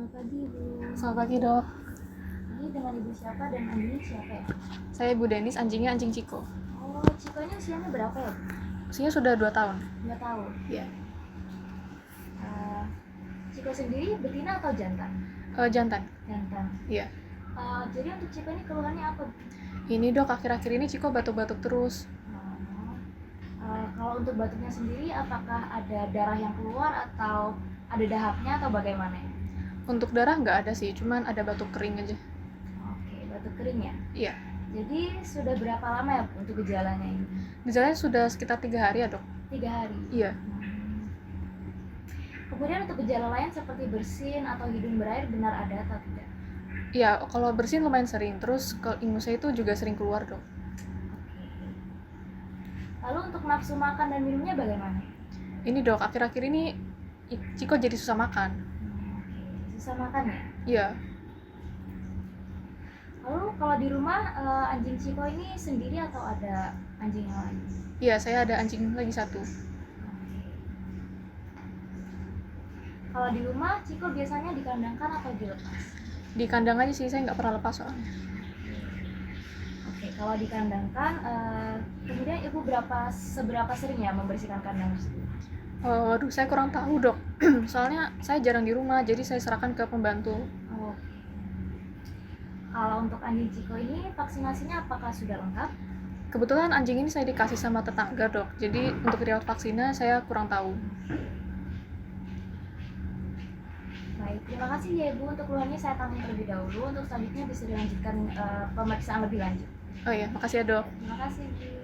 Selamat pagi, Bu. Selamat pagi, Dok. Ini dengan Ibu siapa dan anjingnya siapa ya? Saya Ibu Denis, anjingnya anjing Ciko. Oh, Ciko ini usianya berapa ya, Bu? Usianya sudah 2 tahun. 2 tahun. Iya. Ciko sendiri betina atau jantan? Jantan. Jantan. Iya. Jadi untuk Ciko ini keluhannya apa, Bu? Ini, Dok, akhir-akhir ini Ciko batuk-batuk terus. Kalau untuk batuknya sendiri, apakah ada darah yang keluar atau ada dahaknya atau bagaimana ya? Untuk darah nggak ada sih, cuman ada batuk kering aja. Oke, batuk kering ya? Iya. Jadi sudah berapa lama ya, Bu, untuk gejalanya ini? Gejalanya sudah sekitar 3 hari ya, Dok? 3 hari? Iya. Kemudian untuk gejala lain seperti bersin atau hidung berair benar ada atau tidak? Iya, kalau bersin lumayan sering, terus ke ingusnya itu juga sering keluar, Dok. Lalu untuk nafsu makan dan minumnya bagaimana? Ini, Dok, akhir-akhir ini Ciko jadi susah makan. Susah makan ya? Iya. Lalu kalau di rumah anjing Ciko ini sendiri atau ada anjing yang lain? Iya, saya ada anjing lagi 1. Kalau di rumah Ciko biasanya dikandangkan atau dilepas? Di kandang aja sih, saya nggak pernah lepas soalnya. Oke, kalau dikandangkan, kemudian Ibu seberapa sering ya membersihkan kandang tersebut? Aduh, saya kurang tahu, Dok. Soalnya saya jarang di rumah, jadi saya serahkan ke pembantu. Kalau untuk anjing Ciko ini vaksinasinya apakah sudah lengkap? Kebetulan anjing ini saya dikasih sama tetangga, Dok. Jadi untuk riwayat vaksinnya saya kurang tahu. Baik, terima kasih ya Ibu. Untuk keluhannya saya tanggung terlebih dahulu. Untuk selanjutnya bisa dilanjutkan pemeriksaan lebih lanjut. Oh iya, makasih ya, Dok. Terima kasih, Bu.